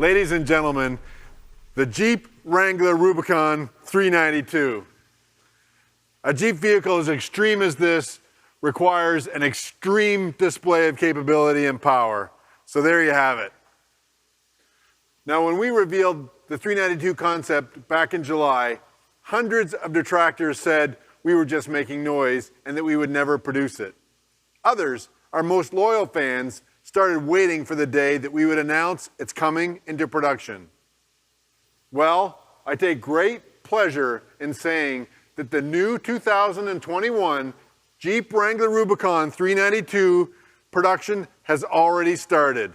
Ladies and gentlemen, the Jeep Wrangler Rubicon 392. A Jeep vehicle as extreme as this requires an extreme display of capability and power. So there you have it. Now, when we revealed the 392 concept back in July, hundreds of detractors said we were just making noise and that we would never produce it. Others, our most loyal fans, started waiting for the day that we would announce it's coming into production. Well, I take great pleasure in saying that the new 2021 Jeep Wrangler Rubicon 392 production has already started.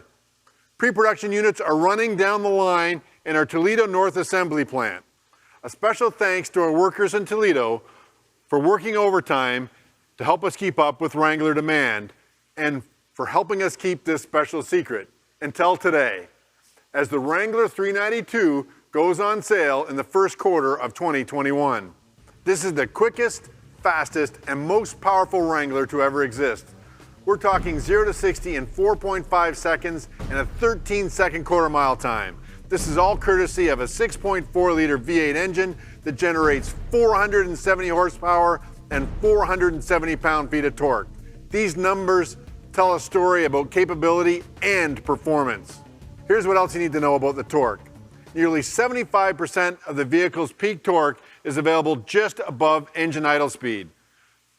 Pre-production units are running down the line in our Toledo North assembly plant. A special thanks to our workers in Toledo for working overtime to help us keep up with Wrangler demand and for helping us keep this special secret until today, as the Wrangler 392 goes on sale in the first quarter of 2021. This is the quickest, fastest, and most powerful Wrangler to ever exist. We're talking 0 to 60 in 4.5 seconds and a 13-second quarter-mile time. This is all courtesy of a 6.4-liter V8 engine that generates 470 horsepower and 470 pound-feet of torque. These numbers tell a story about capability and performance. Here's what else you need to know about the torque. Nearly 75% of the vehicle's peak torque is available just above engine idle speed.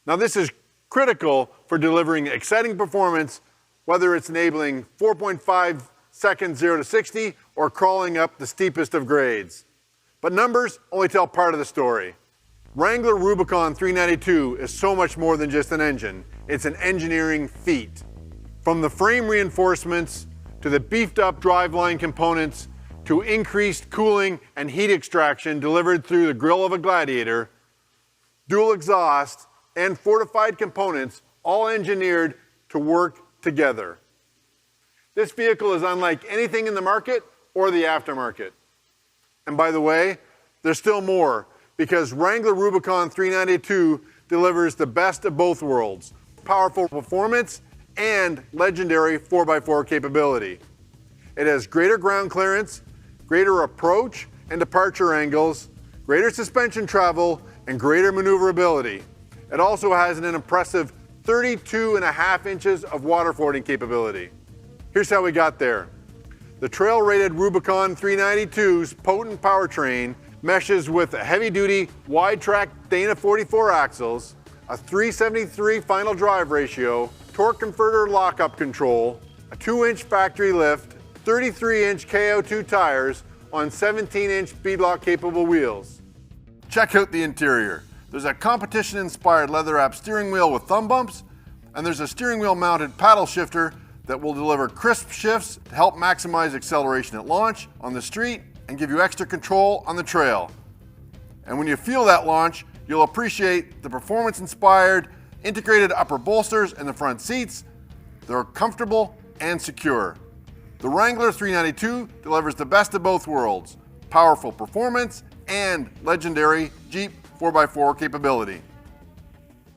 Now, this is critical for delivering exciting performance, whether it's enabling 4.5 seconds 0 to 60 or crawling up the steepest of grades. But numbers only tell part of the story. Wrangler Rubicon 392 is so much more than just an engine. It's an engineering feat. From the frame reinforcements to the beefed up driveline components to increased cooling and heat extraction delivered through the grille of a Gladiator, dual exhaust, and fortified components, all engineered to work together. This vehicle is unlike anything in the market or the aftermarket. And by the way, there's still more, because Wrangler Rubicon 392 delivers the best of both worlds: powerful performance and legendary 4x4 capability. It has greater ground clearance, greater approach and departure angles, greater suspension travel, and greater maneuverability. It also has an impressive 32.5 inches of water fording capability. Here's how we got there. The trail-rated Rubicon 392's potent powertrain meshes with a heavy-duty, wide-track Dana 44 axles, a 373 final drive ratio, torque converter lockup control, a 2-inch factory lift, 33-inch KO2 tires on 17-inch beadlock-capable wheels. Check out the interior. There's a competition-inspired leather-wrapped steering wheel with thumb bumps, and there's a steering wheel-mounted paddle shifter that will deliver crisp shifts to help maximize acceleration at launch, on the street, and give you extra control on the trail. And when you feel that launch, you'll appreciate the performance-inspired integrated upper bolsters in the front seats. They're comfortable and secure. The Wrangler 392 delivers the best of both worlds: powerful performance and legendary Jeep 4x4 capability.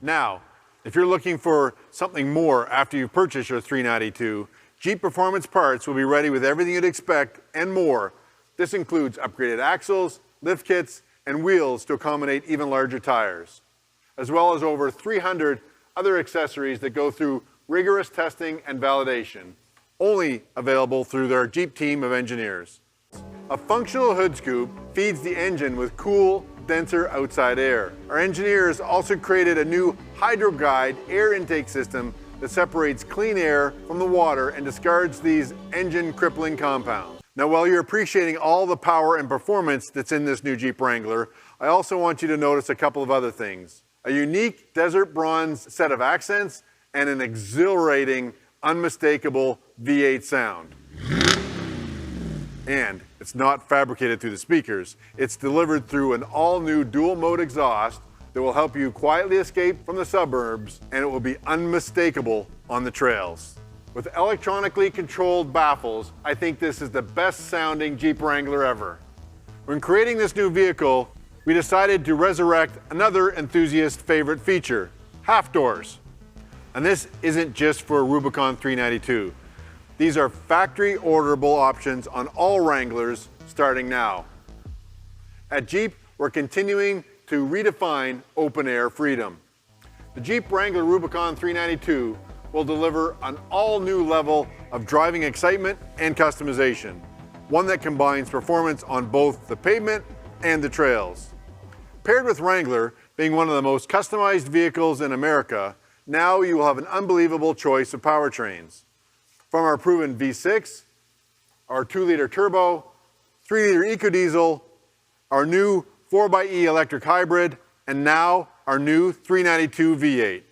Now, if you're looking for something more after you've purchased your 392, Jeep Performance Parts will be ready with everything you'd expect and more. This includes upgraded axles, lift kits, and wheels to accommodate even larger tires, as well as over 300 other accessories that go through rigorous testing and validation, only available through their Jeep team of engineers. A functional hood scoop feeds the engine with cool, denser outside air. Our engineers also created a new HydroGuide air intake system that separates clean air from the water and discards these engine-crippling compounds. Now, while you're appreciating all the power and performance that's in this new Jeep Wrangler, I also want you to notice a couple of other things. A unique desert bronze set of accents and an exhilarating, unmistakable V8 sound. And it's not fabricated through the speakers. It's delivered through an all-new dual-mode exhaust that will help you quietly escape from the suburbs, and it will be unmistakable on the trails. With electronically controlled baffles, I think this is the best-sounding Jeep Wrangler ever. When creating this new vehicle, we decided to resurrect another enthusiast favorite feature: half doors. And this isn't just for Rubicon 392. These are factory orderable options on all Wranglers starting now. At Jeep, we're continuing to redefine open-air freedom. The Jeep Wrangler Rubicon 392 will deliver an all-new level of driving excitement and customization, one that combines performance on both the pavement and the trails. Paired with Wrangler being one of the most customized vehicles in America, now you will have an unbelievable choice of powertrains. From our proven V6, our 2-liter turbo, 3-liter EcoDiesel, our new 4xe electric hybrid, and now our new 392 V8.